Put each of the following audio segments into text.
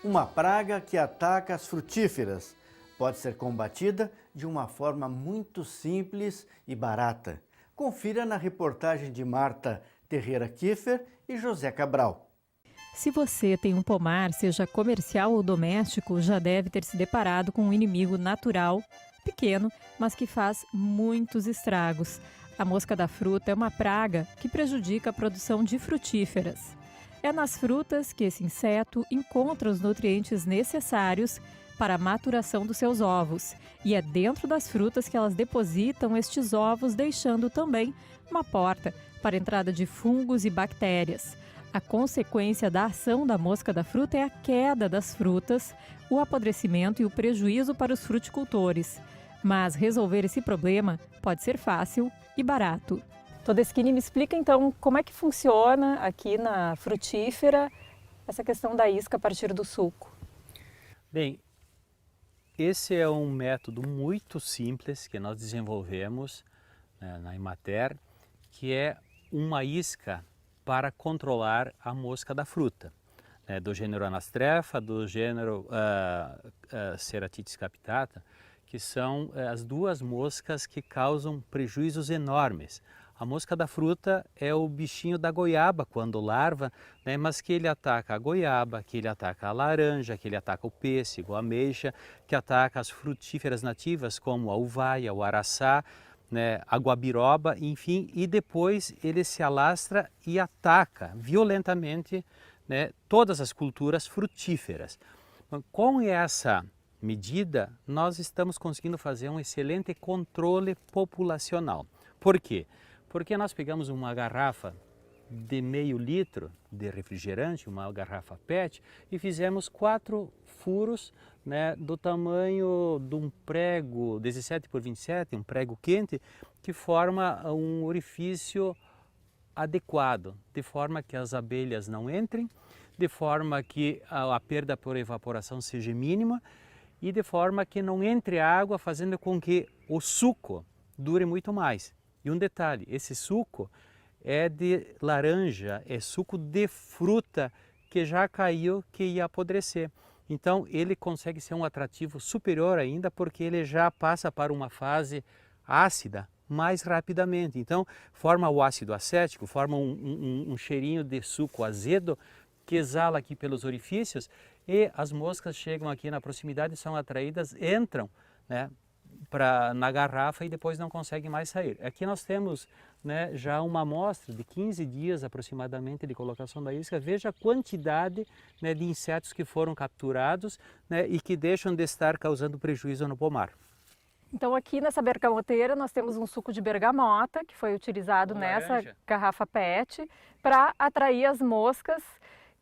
uma praga que ataca as frutíferas. Pode ser combatida de uma forma muito simples e barata. Confira na reportagem de Marta Terreira Kiefer e José Cabral. Se você tem um pomar, seja comercial ou doméstico, já deve ter se deparado com um inimigo natural, pequeno, mas que faz muitos estragos. A mosca da fruta é uma praga que prejudica a produção de frutíferas. É nas frutas que esse inseto encontra os nutrientes necessários para a maturação dos seus ovos. E é dentro das frutas que elas depositam estes ovos, deixando também uma porta para a entrada de fungos e bactérias. A consequência da ação da mosca da fruta é a queda das frutas, o apodrecimento e o prejuízo para os fruticultores. Mas resolver esse problema pode ser fácil e barato. Todeschini, me explica então como é que funciona aqui na frutífera essa questão da isca a partir do suco. Bem, esse é um método muito simples que nós desenvolvemos na Emater, que é uma isca para controlar a mosca da fruta, do gênero Anastrefa, do gênero Ceratitis capitata, que são as duas moscas que causam prejuízos enormes. A mosca da fruta é o bichinho da goiaba quando larva, mas que ele ataca a goiaba, que ele ataca a laranja, que ele ataca o pêssego, a ameixa, que ataca as frutíferas nativas como a uvaia, o araçá, a guabiroba, enfim, e depois ele se alastra e ataca violentamente todas as culturas frutíferas. Com essa medida, nós estamos conseguindo fazer um excelente controle populacional. Por quê? Porque nós pegamos uma garrafa de meio litro de refrigerante, uma garrafa PET, e fizemos 4 furos do tamanho de um prego 17 por 27, um prego quente, que forma um orifício adequado, de forma que as abelhas não entrem, de forma que a perda por evaporação seja mínima e de forma que não entre água, fazendo com que o suco dure muito mais. E um detalhe, esse suco é de laranja, é suco de fruta que já caiu, que ia apodrecer. Então ele consegue ser um atrativo superior ainda, porque ele já passa para uma fase ácida mais rapidamente. Então forma o ácido acético, forma um cheirinho de suco azedo que exala aqui pelos orifícios, e as moscas chegam aqui na proximidade, são atraídas, entram na garrafa e depois não conseguem mais sair. Aqui nós temos já uma amostra de 15 dias aproximadamente de colocação da isca. Veja a quantidade de insetos que foram capturados e que deixam de estar causando prejuízo no pomar. Então aqui nessa bergamoteira nós temos um suco de bergamota que foi utilizado nessa garrafa PET para atrair as moscas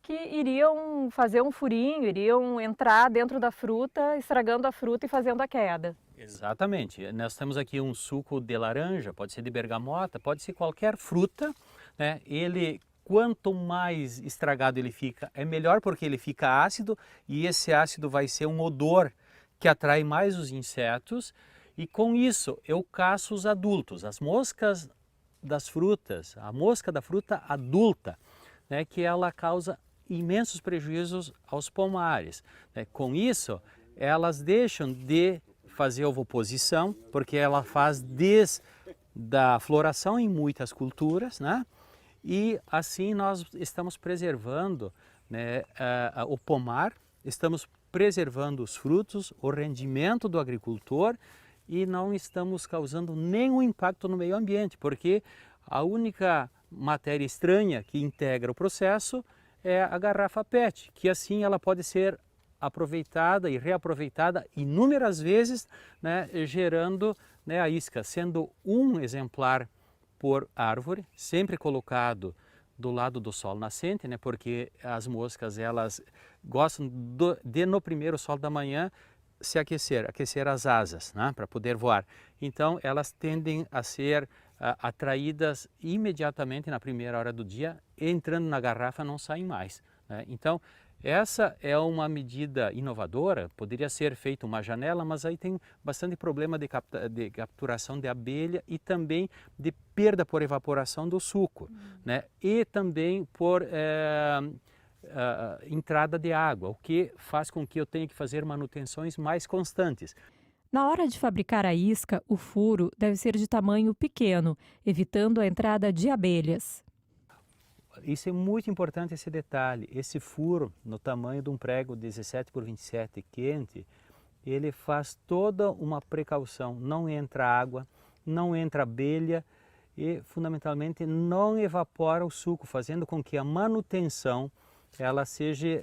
que iriam fazer um furinho, iriam entrar dentro da fruta, estragando a fruta e fazendo a queda. Exatamente. Nós temos aqui um suco de laranja, pode ser de bergamota, pode ser qualquer fruta. Ele, quanto mais estragado ele fica, é melhor, porque ele fica ácido, e esse ácido vai ser um odor que atrai mais os insetos, e com isso eu caço os adultos, as moscas das frutas, a mosca da fruta adulta, que ela causa imensos prejuízos aos pomares. Com isso, elas deixam de fazer ovoposição, porque ela faz desde a floração em muitas culturas, e assim nós estamos preservando o pomar, estamos preservando os frutos, o rendimento do agricultor, e não estamos causando nenhum impacto no meio ambiente, porque a única matéria estranha que integra o processo é a garrafa PET, que assim ela pode ser aproveitada e reaproveitada inúmeras vezes, gerando a isca, sendo um exemplar por árvore, sempre colocado do lado do sol nascente, porque as moscas elas gostam de no primeiro sol da manhã se aquecer as asas, para poder voar. Então elas tendem a ser atraídas imediatamente na primeira hora do dia, entrando na garrafa não saem mais. Então essa é uma medida inovadora, poderia ser feita uma janela, mas aí tem bastante problema de capturação de abelha e também de perda por evaporação do suco, e também por entrada de água, o que faz com que eu tenha que fazer manutenções mais constantes. Na hora de fabricar a isca, o furo deve ser de tamanho pequeno, evitando a entrada de abelhas. Isso é muito importante, esse detalhe. Esse furo, no tamanho de um prego 17 por 27 quente, ele faz toda uma precaução. Não entra água, não entra abelha e, fundamentalmente, não evapora o suco, fazendo com que a manutenção ela seja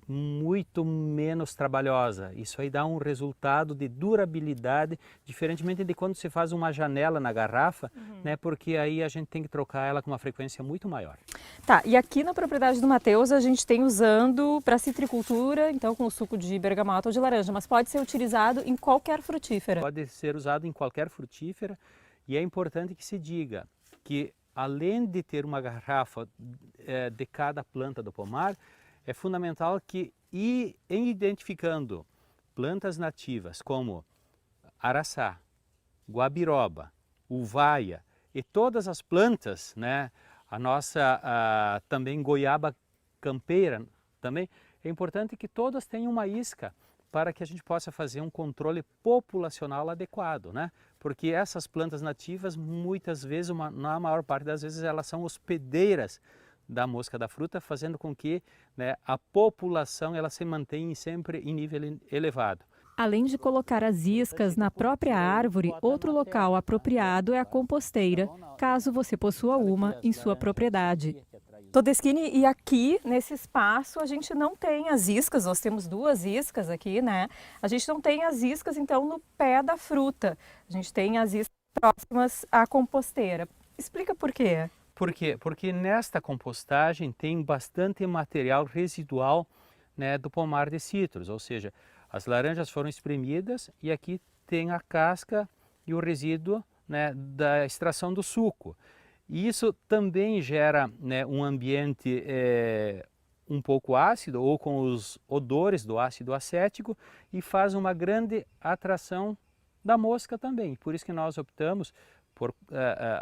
muito menos trabalhosa. Isso aí dá um resultado de durabilidade, diferentemente de quando se faz uma janela na garrafa, né, porque aí a gente tem que trocar ela com uma frequência muito maior. Tá, e aqui na propriedade do Matheus a gente tem usando para citricultura, então com o suco de bergamota ou de laranja, mas pode ser utilizado em qualquer frutífera. Pode ser usado em qualquer frutífera e é importante que se diga que além de ter uma garrafa de cada planta do pomar, é fundamental que, em identificando plantas nativas como araçá, guabiroba, uvaia e todas as plantas, né, a nossa também goiaba campeira, também é importante que todas tenham uma isca para que a gente possa fazer um controle populacional adequado, né? Porque essas plantas nativas, muitas vezes, na maior parte das vezes, elas são hospedeiras da mosca da fruta, fazendo com que, né, a população ela se mantenha sempre em nível elevado. Além de colocar as iscas na própria árvore, outro local apropriado é a composteira, caso você possua uma em sua propriedade. Todeschini, e aqui nesse espaço a gente não tem as iscas, nós temos 2 iscas aqui, né? A gente não tem as iscas então no pé da fruta, a gente tem as iscas próximas à composteira. Explica por quê? Por quê? Porque nesta compostagem tem bastante material residual, né, do pomar de citros, ou seja, as laranjas foram espremidas e aqui tem a casca e o resíduo, né, da extração do suco. E isso também gera, né, um ambiente um pouco ácido ou com os odores do ácido acético e faz uma grande atração da mosca também. Por isso que nós optamos por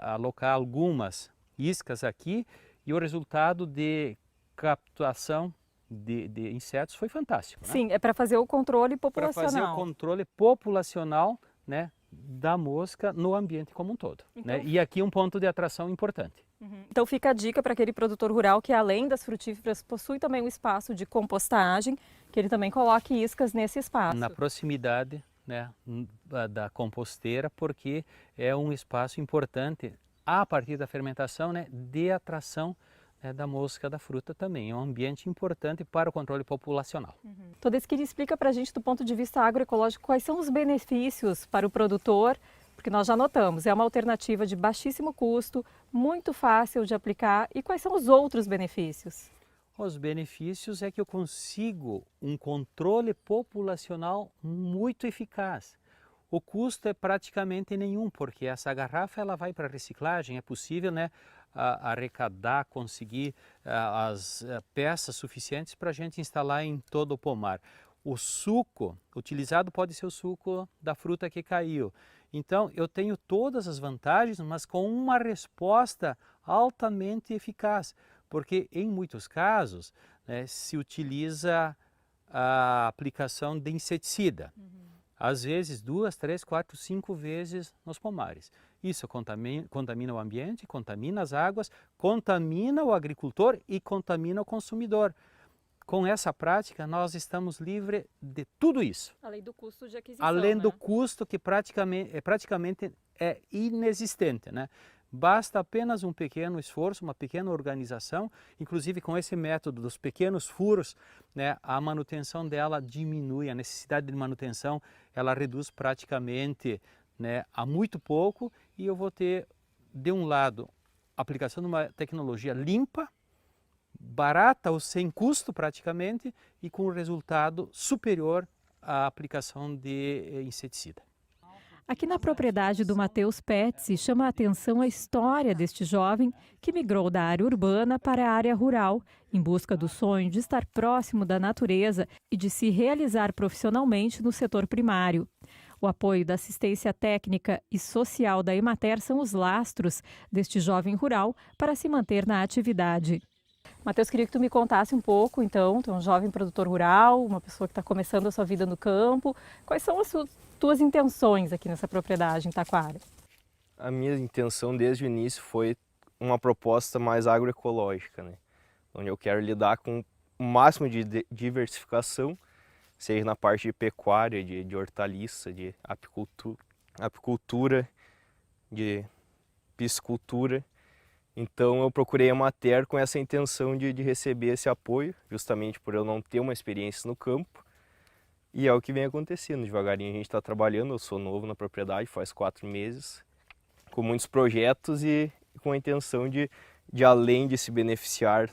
alocar algumas iscas aqui e o resultado de captação de insetos foi fantástico. Né? Sim, é para fazer o controle populacional. Para fazer o controle populacional, né, da mosca no ambiente como um todo. Então, né? E aqui um ponto de atração importante. Então fica a dica para aquele produtor rural que, além das frutíferas, possui também um espaço de compostagem, que ele também coloque iscas nesse espaço. Na proximidade, né, da composteira, porque é um espaço importante a partir da fermentação, né, de atração, né, da mosca da fruta também. É um ambiente importante para o controle populacional. Todeschini, explica para a gente, do ponto de vista agroecológico, quais são os benefícios para o produtor, porque nós já notamos, é uma alternativa de baixíssimo custo, muito fácil de aplicar, e quais são os outros benefícios? Os benefícios é que eu consigo um controle populacional muito eficaz. O custo é praticamente nenhum, porque essa garrafa ela vai para reciclagem, é possível, né, arrecadar, conseguir as peças suficientes para a gente instalar em todo o pomar. O suco utilizado pode ser o suco da fruta que caiu. Então eu tenho todas as vantagens, mas com uma resposta altamente eficaz, porque em muitos casos, né, se utiliza a aplicação de inseticida. Às vezes 2, 3, 4, 5 vezes nos pomares. Isso contamina o ambiente, contamina as águas, contamina o agricultor e contamina o consumidor. Com essa prática, nós estamos livres de tudo isso. Além do custo de aquisição, além do né? custo que praticamente é inexistente, né? Basta apenas um pequeno esforço, uma pequena organização, inclusive com esse método dos pequenos furos, né, a manutenção dela diminui, a necessidade de manutenção ela reduz praticamente, né, a muito pouco, e eu vou ter, de um lado, a aplicação de uma tecnologia limpa, barata ou sem custo praticamente, e com um resultado superior à aplicação de inseticida. Aqui na propriedade do Matheus Petzi, chama a atenção a história deste jovem que migrou da área urbana para a área rural, em busca do sonho de estar próximo da natureza e de se realizar profissionalmente no setor primário. O apoio da assistência técnica e social da Emater são os lastros deste jovem rural para se manter na atividade. Matheus, queria que tu me contasse um pouco, então, tu é um jovem produtor rural, uma pessoa que está começando a sua vida no campo. Quais são as tuas intenções aqui nessa propriedade em Taquara? A minha intenção desde o início foi uma proposta mais agroecológica, né? Onde eu quero lidar com o máximo de diversificação, seja na parte de pecuária, de hortaliça, de apicultura, de piscicultura. Então eu procurei a Emater com essa intenção de receber esse apoio, justamente por eu não ter uma experiência no campo. E é o que vem acontecendo, devagarinho a gente está trabalhando, eu sou novo na propriedade, faz 4 meses, com muitos projetos e com a intenção de além de se beneficiar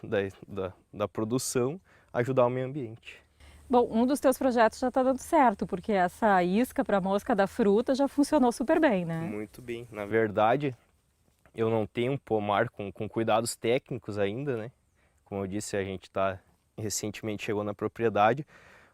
da produção, ajudar o meio ambiente. Bom, um dos teus projetos já está dando certo, porque essa isca para mosca da fruta já funcionou super bem, né? Muito bem. Na verdade, eu não tenho um pomar com cuidados técnicos ainda, né? Como eu disse, a gente recentemente chegou na propriedade,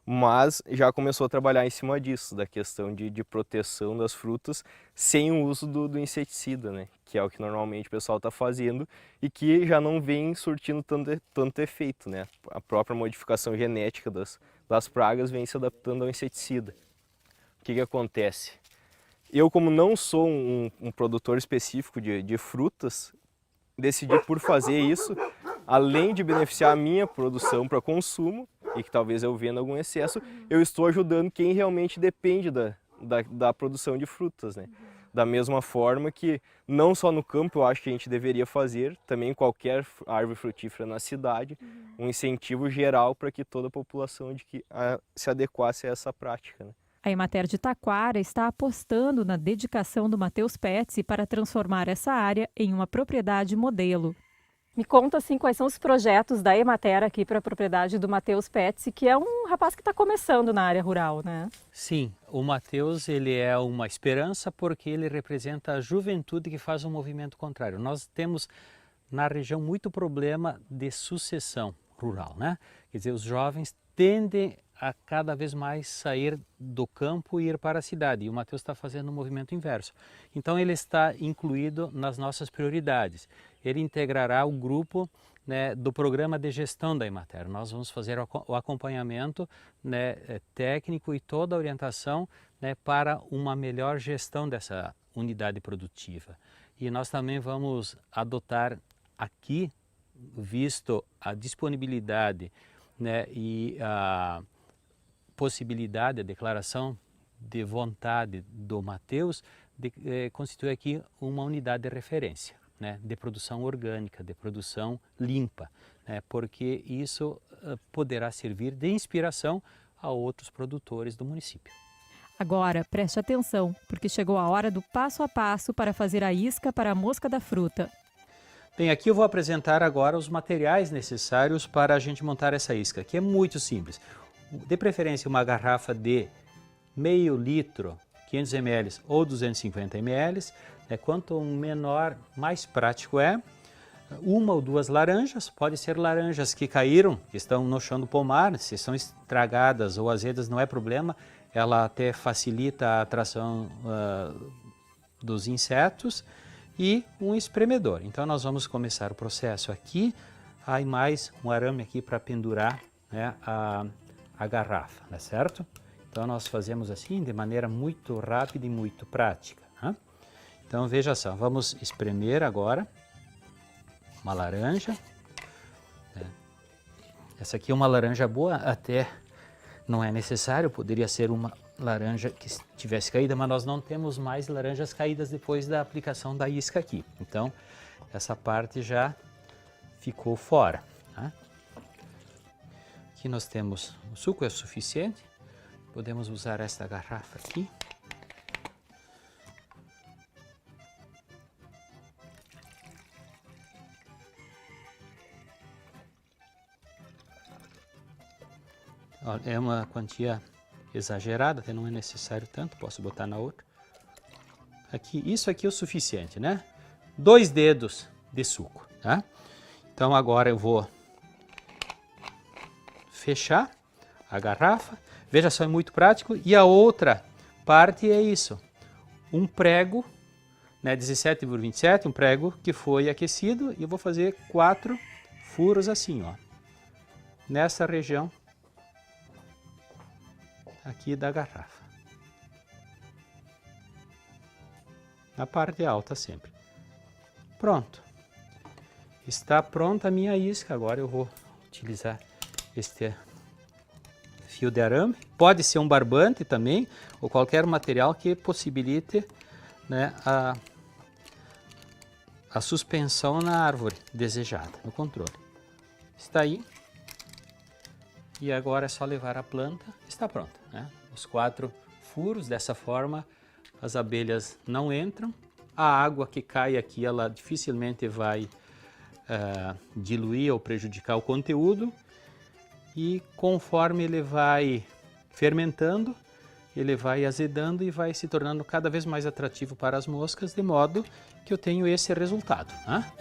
mas já começou a trabalhar em cima disso, da questão de proteção das frutas sem o uso do inseticida, né? Que é o que normalmente o pessoal está fazendo e que já não vem surtindo tanto efeito, né? A própria modificação genética das pragas vem se adaptando ao inseticida. O que acontece? Eu, como não sou um produtor específico de frutas, decidi por fazer isso, além de beneficiar a minha produção para consumo, e que talvez eu venda algum excesso, eu estou ajudando quem realmente depende da produção de frutas, né? Da mesma forma que, não só no campo, eu acho que a gente deveria fazer, também qualquer árvore frutífera na cidade, um incentivo geral para que toda a população se adequasse a essa prática, né? A Emater de Taquara está apostando na dedicação do Matheus Petzi para transformar essa área em uma propriedade modelo. Me conta, assim, quais são os projetos da Emater aqui para a propriedade do Matheus Petzi, que é um rapaz que está começando na área rural, né? Sim, o Matheus, ele é uma esperança porque ele representa a juventude que faz um movimento contrário. Nós temos na região muito problema de sucessão rural, né? Quer dizer, os jovens tendem a cada vez mais sair do campo e ir para a cidade. E o Matheus está fazendo um movimento inverso. Então ele está incluído nas nossas prioridades. Ele integrará o grupo, né, do programa de gestão da Emater. Nós vamos fazer o acompanhamento, né, técnico e toda a orientação, né, para uma melhor gestão dessa unidade produtiva. E nós também vamos adotar aqui, visto a disponibilidade, né, e a possibilidade, a declaração de vontade do Matheus de constituir aqui uma unidade de referência, né, de produção orgânica, de produção limpa, né, porque isso poderá servir de inspiração a outros produtores do município. Agora, preste atenção, porque chegou a hora do passo a passo para fazer a isca para a mosca da fruta. Bem, aqui eu vou apresentar agora os materiais necessários para a gente montar essa isca, que é muito simples. De preferência uma garrafa de meio litro, 500 ml ou 250 ml, né? Quanto menor, mais prático é. Uma ou duas laranjas, pode ser laranjas que caíram, que estão no chão do pomar, se são estragadas ou azedas não é problema, ela até facilita a atração dos insetos, e um espremedor. Então nós vamos começar o processo aqui, aí mais um arame aqui para pendurar, né, a garrafa, né, certo? Então nós fazemos assim de maneira muito rápida e muito prática, né? Então veja só, vamos espremer agora uma laranja, né? Essa aqui é uma laranja boa, até não é necessário, poderia ser uma laranja que tivesse caída, mas nós não temos mais laranjas caídas depois da aplicação da isca aqui. Então essa parte já ficou fora, tá? Aqui nós temos, o suco é suficiente, podemos usar esta garrafa aqui. É uma quantia exagerada, até não é necessário tanto, posso botar na outra. Aqui, isso aqui é o suficiente, né? 2 dedos de suco, tá? Então agora eu vou fechar a garrafa. Veja só, é muito prático. E a outra parte é isso. Um prego, né, 17 por 27, um prego que foi aquecido. E eu vou fazer 4 furos assim, ó, nessa região aqui da garrafa, na parte alta sempre. Pronto, está pronta a minha isca. Agora eu vou utilizar este fio de arame, pode ser um barbante também, ou qualquer material que possibilite, né, a suspensão na árvore desejada, no controle. Está aí, e agora é só levar a planta, está pronta, né? Os 4 furos, dessa forma as abelhas não entram, a água que cai aqui ela dificilmente vai diluir ou prejudicar o conteúdo, e conforme ele vai fermentando, ele vai azedando e vai se tornando cada vez mais atrativo para as moscas, de modo que eu tenho esse resultado, né?